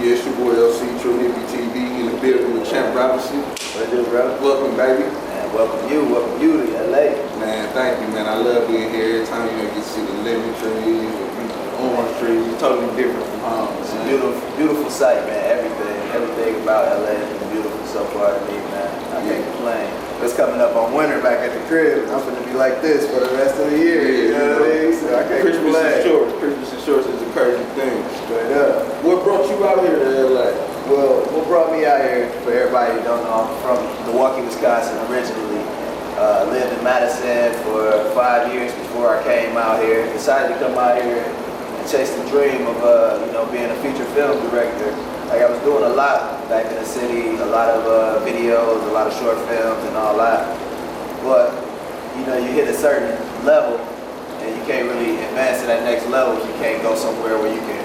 It's your boy LC, True Hippie TV, in the building with Champ Robinson. What it do, bro? Welcome, baby. Man, welcome you to LA. Man, thank you, man. I love being here. Every time you get to see the lemon trees, the orange trees, it's totally different from home. It's a beautiful sight, man. Everything about LA has been beautiful so far to me, man. I can't complain. It's coming up on winter back at the crib. I'm gonna be like this for the rest of the year. You know what I mean? So I can't complain. Christmas and shorts is a crazy thing. Straight up. What brought you out here to LA? Well, what brought me out here, for everybody who don't know, I'm from Milwaukee, Wisconsin originally. Lived in Madison for 5 years before I came out here. Decided to come out here and chase the dream of being a feature film director. Like, I was doing a lot back in the city, a lot of videos, a lot of short films and all that. But you hit a certain level and you can't really advance to that next level if you can't go somewhere where you can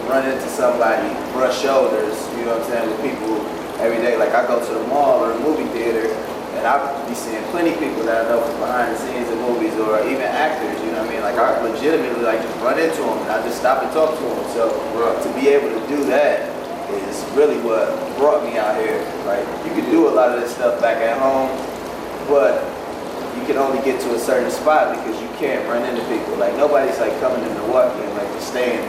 run into somebody, brush shoulders, you know what I'm saying, with people every day. Like, I go to the mall or the movie theater and I be seeing plenty of people that I know from behind the scenes in movies, or even actors, you know what I mean? Like, I legitimately just run into them and I just stop and talk to them. So to be able to do that is really what brought me out here. Like, you can do a lot of this stuff back at home, but you can only get to a certain spot because you can't run into people. Like, nobody's like coming to Milwaukee and like just staying,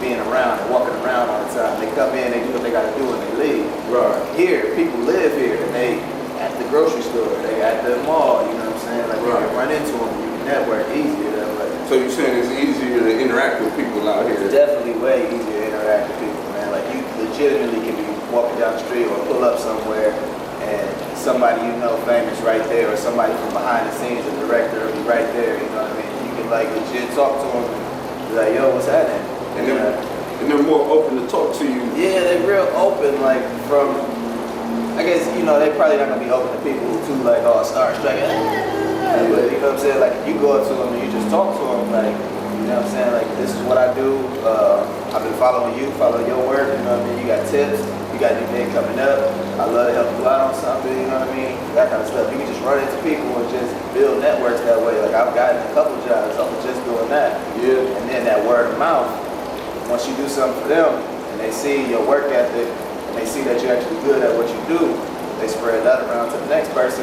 being around and walking around all the time. They come in, they do what they gotta do, and they leave. Right. Here, people live here, and they at the grocery store, they at the mall, you know what I'm saying? Like, you can run into them, you can network easier that way. So you're saying it's easier to interact with people out here? It's definitely way easier to interact with people, man. Like, you legitimately can be walking down the street or pull up somewhere and somebody you know famous right there, or somebody from behind the scenes, a director, will be right there, you know what I mean? You can like legit talk to them and be like, yo, what's happening? And they're more open to talk to you. Yeah, they're real open, like, from, I guess, they probably not gonna be open to people who too like, oh, starstruck. But you know what I'm saying? Like, you go up to them and you just talk to them, like, you know what I'm saying? Like, this is what I do. I've been following your work, you know what I mean? You got tips, you got anything coming up. I love to help you out on something, you know what I mean? That kind of stuff. You can just run into people and just build networks that way. Like, I've gotten a couple jobs off of just doing that. Yeah. And then that word of mouth, once you do something for them and they see your work ethic and they see that you're actually good at what you do, they spread that around to the next person.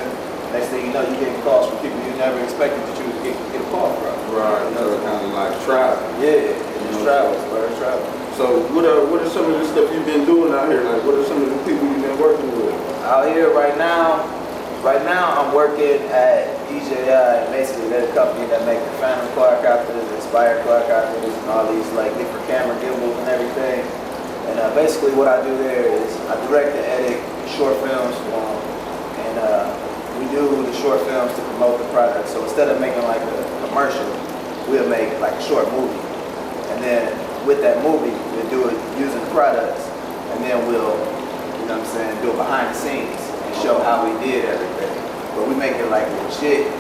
Next thing you know, you're getting calls from people you never expected that you would get a call from. Right, so it's kind of like travel. Yeah, it's travel, it's travel. So what are some of the stuff you've been doing out here? Like, what are some of the people you've been working with? Out here right now I'm working at DJI. Basically, they're the company that make the Phantom quadcopters, the Inspire quadcopters, and all these like different camera gimbals and everything. And basically what I do there is I direct and edit short films for them. And we do the short films to promote the product. So instead of making like a commercial, we'll make like a short movie. And then with that movie, we'll do it using the products. And then we'll, do it behind the scenes and show how we did everything. But we make it like legit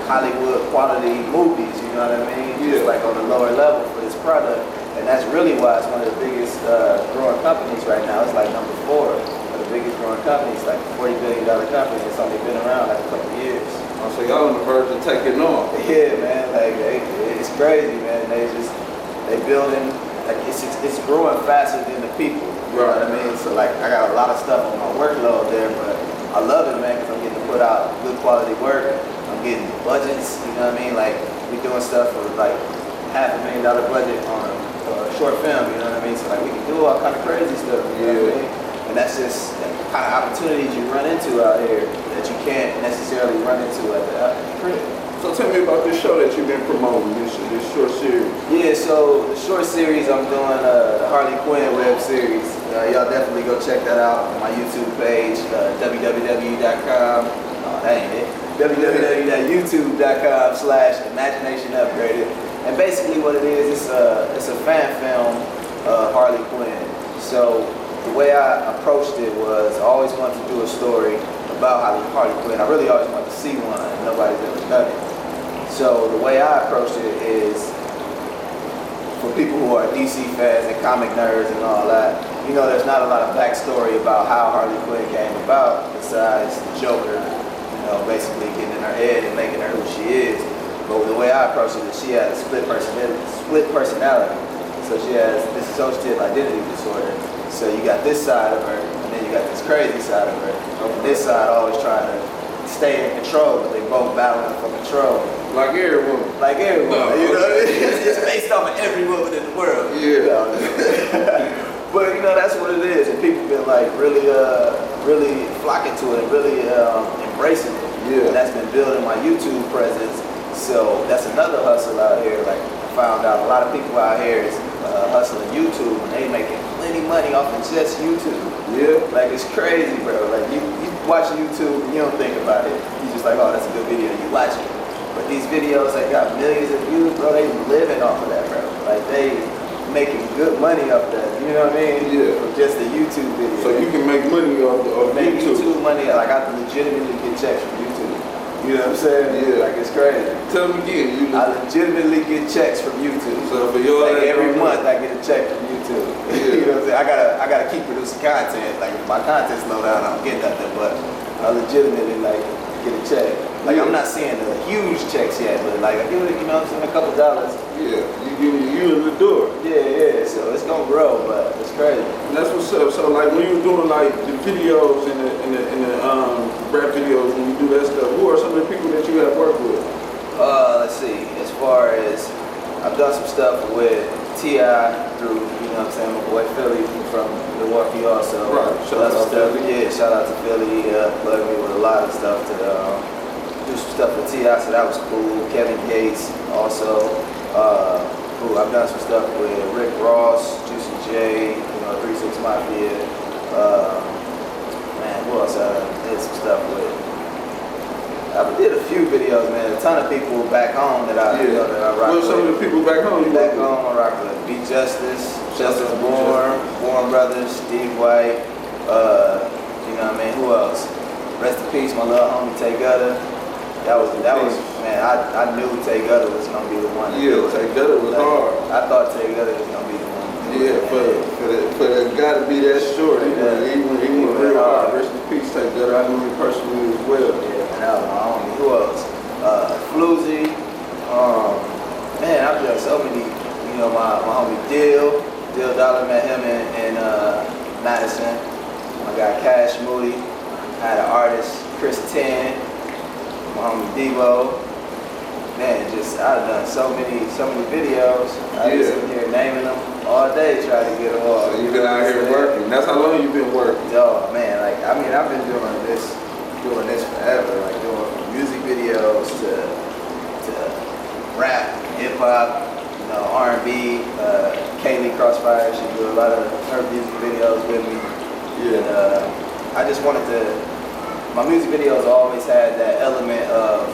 Hollywood quality movies, you know what I mean? Yeah. Just like on the lower level for this product. And that's really why it's one of the biggest growing companies right now. It's like number 4 of the biggest growing companies, like a $40 billion company. It's only been around like a couple of years. Oh, so y'all on the verge of taking off. Yeah, man. Like, it's crazy, man. They building, like, it's growing faster than the people. You know what I mean? So like, I got a lot of stuff on my workload there, but I love it, man, because I'm getting to put out good quality work. I'm getting budgets, you know what I mean? Like, we doing stuff for like $500,000 budget on a short film, you know what I mean? So like, we can do all kind of crazy stuff, you know what I mean? And that's just the kind of opportunities you run into out here that you can't necessarily run into at the crib. So tell me about this show that you've been promoting, this short series. Yeah, so the short series, I'm doing the Harley Quinn web series. Y'all definitely go check that out on my YouTube page, www.com. Oh, that ain't it. www.youtube.com/imaginationupgraded. And basically what it is, it's a fan film of Harley Quinn. So the way I approached it was I always wanted to do a story about Harley Quinn. I really always wanted to see one, and nobody's ever done it. So the way I approached it is for people who are DC fans and comic nerds and all that. There's not a lot of backstory about how Harley Quinn came about besides the Joker, basically getting in her head and making her who she is. But the way I approached it is she had a split personality. So she has dissociative identity disorder. So you got this side of her, and then you got this crazy side of her. And this side always trying to stay in control, but they both battling for control. Like every woman. Like every woman, you know? It's based off of every woman in the world. Yeah. You know? But you know, that's what it is, and people been like really flocking to it, and really embracing it. Yeah. And that's been building my YouTube presence. So that's another hustle out here. Like I found out a lot of people out here is hustling YouTube, and they making plenty money off of just YouTube. Yeah. Like it's crazy, bro. Like you watch YouTube, and you don't think about it. You just like, oh, that's a good video, you watch it. But these videos that got millions of views, bro, they living off of that, bro. Like they making good money off that. You know what I mean? Yeah. From just the YouTube video. So you can make money off YouTube money. Like I legitimately get checks from YouTube. You know what I'm saying? Yeah. Like it's crazy. Tell them again. I legitimately get checks from YouTube. So for your like every month I get a check from YouTube. Yeah. You know what I'm saying? I gotta keep producing content. Like if my content slow down, I don't get nothing. But I legitimately like get a check. Like I'm not seeing the huge checks yet, but like I give it, you know what I'm saying, a couple dollars. Yeah, you in the door. Yeah. So it's gonna grow, but it's crazy. And that's what's up. So like when you were doing like the videos and the rap videos, when you do that stuff, who are some of the people that you have worked with? Let's see. As far as I've done some stuff with T.I. through, you know what I'm saying, my boy Philly from Milwaukee also. Right. Shout out to Philly. Yeah, shout out to Philly. Plugged me with a lot of stuff to do some stuff with T.I., so that was cool. Kevin Gates also. Cool. I've done some stuff with Rick Ross, Juicy J, you know, 3-6 Mafia. Man, who else I did some stuff with? I did a few videos, man. A ton of people back home that I rock with. Well, some of the people back home you Back work with? home, I rock with Be Justice, Justice Warren Brothers, Steve White. You know what I mean? Who else? Rest in peace, my little homie Tay Gutter. That was man. I knew Tay Gutter was gonna be the one. Yeah, Tay Gutter was hard. I thought Tay Gutter was gonna be the one. Yeah, for the guy to be that short, he went real hard. Rest in peace, Tay Gutter. I knew him personally as well. Yeah, and that was my homie. Who else? Floozy. Man, I've done so many. You know, my homie Dill Dollar, met him in Madison. I got Cash Moody. I had an artist, Chris 10. My homie Devo. Man, I've done so many videos. I've been sitting here naming them all day trying to get them all. So you've been out here working. That's how long you've been working? Oh man, like I mean I've been doing this forever, like doing music videos to rap, hip hop, you know, R&B, Kaylee Crossfire, she do a lot of her music videos with me. Yeah. And I just wanted my music videos always had that element of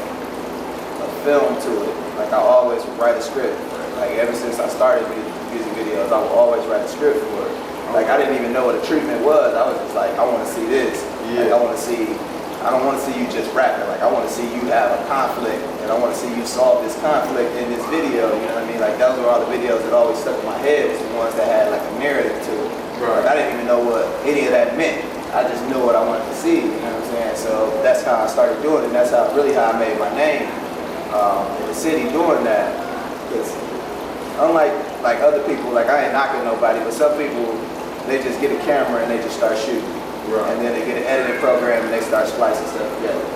film to it. Like I always write a script. Like ever since I started music videos, I would always write a script for it. Like I didn't even know what a treatment was. I was just like, I want to see this. Yeah. Like I don't want to see you just rapping. Like I want to see you have a conflict, and I want to see you solve this conflict in this video. You know what I mean? Like those were all the videos that always stuck in my head. Was the ones that had like a narrative to it. Right. Like I didn't even know what any of that meant. I just knew what I wanted to see, you know what I'm saying? So that's how I started doing it, and that's how I made my name in the city doing that. Because unlike like other people, like I ain't knocking nobody, but some people, they just get a camera and they just start shooting. Right. And then they get an editing program and they start splicing stuff together.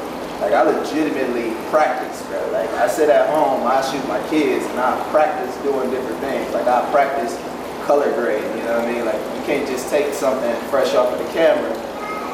Like I legitimately practice, bro. Like I sit at home, I shoot my kids, and I practice doing different things. Like I practice color grading, you know what I mean? Like you can't just take something fresh off of the camera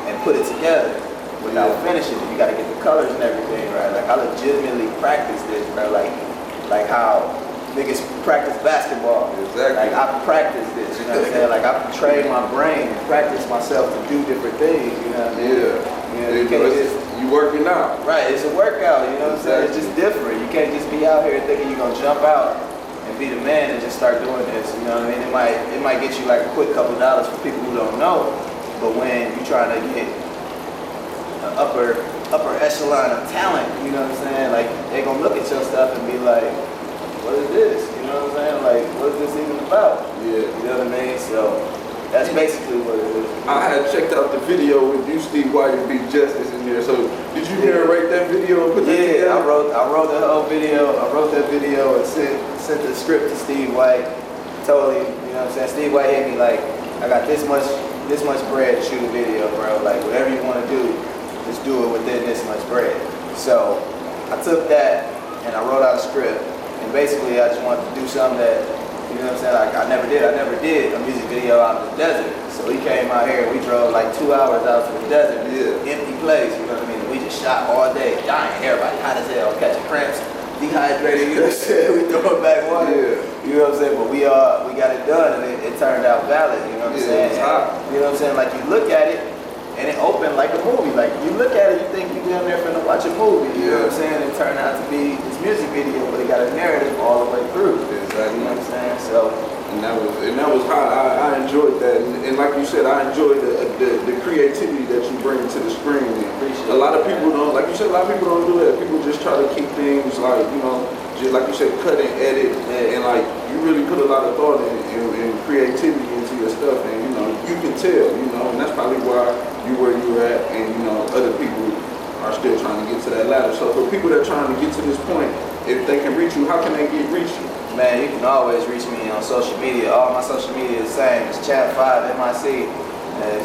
and put it together without finishing it. You gotta get the colors and everything right. Like I legitimately practice this, bro. Like how niggas practice basketball. Exactly. Like I practice this, you know what I'm saying? Like I train my brain, practice myself to do different things, you know what I mean? Yeah. You can't just you working out. Right, it's a workout, you know what I'm saying? It's just different. You can't just be out here thinking you're gonna jump out and be the man and just start doing this, you know what I mean? It might get you like a quick couple dollars for people who don't know. But when you're trying to get an upper echelon of talent, you know what I'm saying? Like, they're going to look at your stuff and be like, what is this? You know what I'm saying? Like, what is this even about? Yeah. You know what I mean? So, that's basically what it is. I had checked out the video with you, Steve White, and Be Justice in there. So, did you narrate that video and put that together? I wrote the whole video. I wrote that video and sent the script to Steve White. totally, you know what I'm saying? Steve White hit me like, I got this much bread to shoot a video, bro. Like, whatever you want to do, just do it within this much bread. So I took that and I wrote out a script. And basically, I just wanted to do something that, you know what I'm saying, like I never did a music video out in the desert. So he came out here and we drove like 2 hours out to the desert, empty place, you know what I mean? We just shot all day, dying, everybody hot as hell, catching cramps, dehydrated, you know what I'm saying? We throwing back water, you know what I'm saying? But we got it done and it turned out valid, you know what I'm saying? It's hot. You know what I'm saying? Like you look at it and it opened like a movie. Like you look at it, you think you down there finna watch a movie, you know what I'm saying? It turned out to be this music video, but it got a narrative all the way through. Exactly. You know what I'm saying? So. And that was hot. I enjoyed that, and like you said, I enjoyed the creativity that you bring to the screen. A lot of people don't, like you said, a lot of people don't do that. People just try to keep things like, you know, just like you said, cut and edit, and like you really put a lot of thought and creativity into your stuff, and you know, you can tell, you know, and that's probably why you where you're at, and you know, other people are still trying to get to that ladder. So for people that are trying to get to this point, if they can reach you, how can they reach you? Man, you can always reach me on social media. All my social media is the same. It's Chat 5 MIC.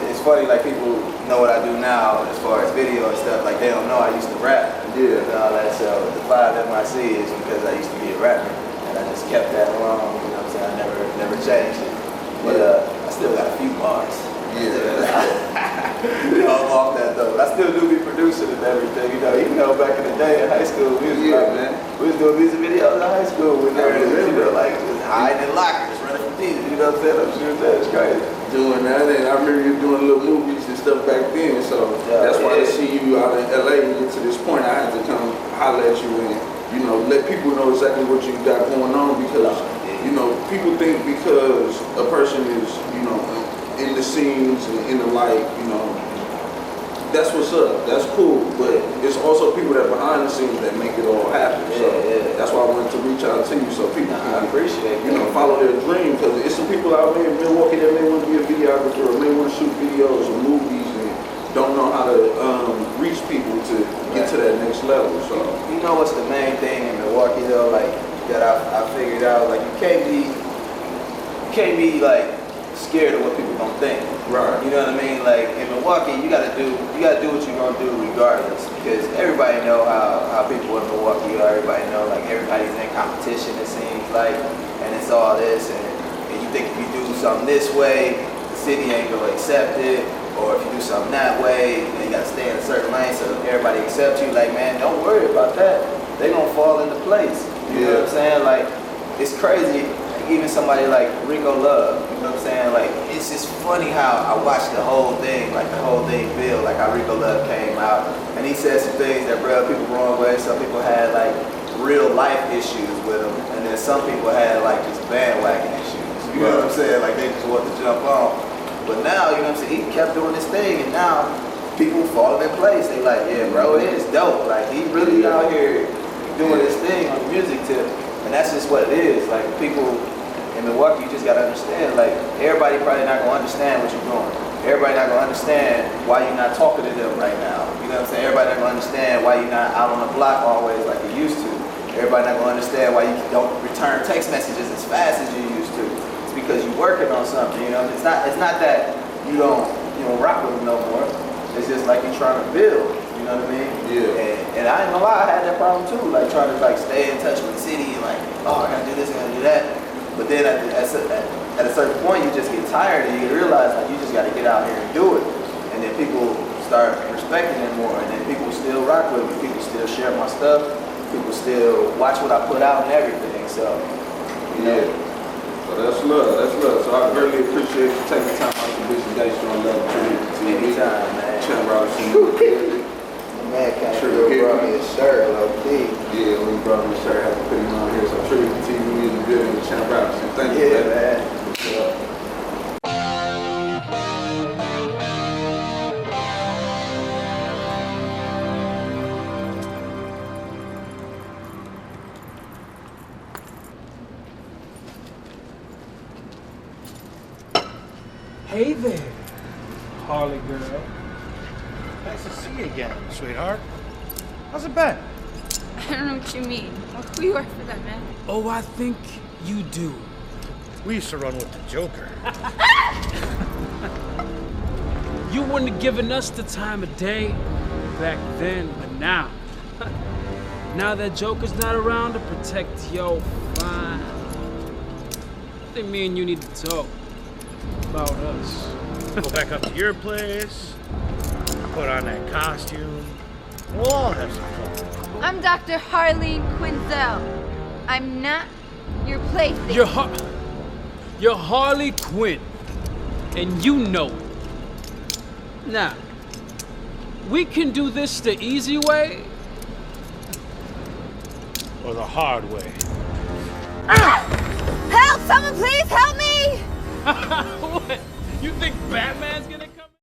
It's funny, like people know what I do now as far as video and stuff. Like they don't know I used to rap. Yeah. And all that. So the 5 MIC is because I used to be a rapper, and I just kept that along. You know what I'm saying? I never changed it. But I still got a few bars. You know, I'm off that though. I still do be producing and everything. You know, back in the day in high school, we was doing music videos in high school with like just hiding in lockers, running from thieves. You know what I'm saying? I'm sure that's crazy. Doing that, and I remember you doing little movies and stuff back then. So that's why to see you out in LA and get to this point, I had to come holler at you and you know let people know exactly what you got going on because you know people think because a person is you know in the scenes and in the light, you know, that's what's up. That's cool. But it's also people that behind the scenes that make it all happen. So that's why I wanted to reach out to you so people can appreciate you know follow their dream because it's some people out there in Milwaukee that may want to be a videographer or may want to shoot videos or movies and don't know how to reach people to get to that next level. So you know what's the main thing in Milwaukee though, like that I figured out, like you can't be like scared of what people gonna think. Right. You know what I mean? Like in Milwaukee, you gotta do what you're gonna do regardless. Because everybody know how people in Milwaukee are. Everybody know like everybody's in competition. It seems like, and it's all this. And you think if you do something this way, the city ain't gonna accept it. Or if you do something that way, then you gotta stay in a certain lane so everybody accepts you. Like man, don't worry about that. They gonna fall into place. You know what I'm saying? Like it's crazy. Even somebody like Rico Love, you know what I'm saying? Like, it's just funny how I watched the whole thing, like the whole thing build, like how Rico Love came out. And he said some things that rubbed people the wrong way. Some people had like real life issues with him. And then some people had like just bandwagon issues. You know what I'm saying? Like they just wanted to jump on. But now, you know what I'm saying? He kept doing this thing and now people falling in place. They like, yeah, bro, it is dope. Like he really out here doing this thing on the music tip. And that's just what it is. Like people in Milwaukee, you just gotta understand, like, everybody probably not gonna understand what you're doing. Everybody not gonna understand why you're not talking to them right now. You know what I'm saying? Everybody not gonna understand why you're not out on the block always like you used to. Everybody not gonna understand why you don't return text messages as fast as you used to. It's because you're working on something, you know? It's not that you don't rock with them no more. It's just like you're trying to build, you know what I mean? Yeah. And I ain't gonna lie, I had that problem too, like trying to like stay in touch with the city and like, oh, I gotta do this, I gotta do that. But then at a certain point, you just get tired and you realize like you just got to get out here and do it. And then people start respecting it more. And then people still rock with me. People still share my stuff. People still watch what I put out and everything. So, you know. So that's love. That's love. So I really appreciate you taking time out your busy day showing love to me. Anytime, man. Champ Robinson. Man, can't brought me a shirt, low-key. Yeah, when you brought me a shirt, I had to put him on here. So Tribute TV in the building with Champ Robinson. Thank you, man. Hey there, Harley girl. Nice to see you again, sweetheart. How's it been? I don't know what you mean. Who you are for that, man? Oh, I think you do. We used to run with the Joker. You wouldn't have given us the time of day back then, but now. Now that Joker's not around to protect your fine. I think me and you need to talk about us. Go back up to your place, put on that costume. We'll all have some fun. I'm Dr. Harley Quinzel. I'm not your plaything. You're Harley Quinn, and you know it. Now, we can do this the easy way, Or the hard way. Help! Someone please help me! What? You think Batman's gonna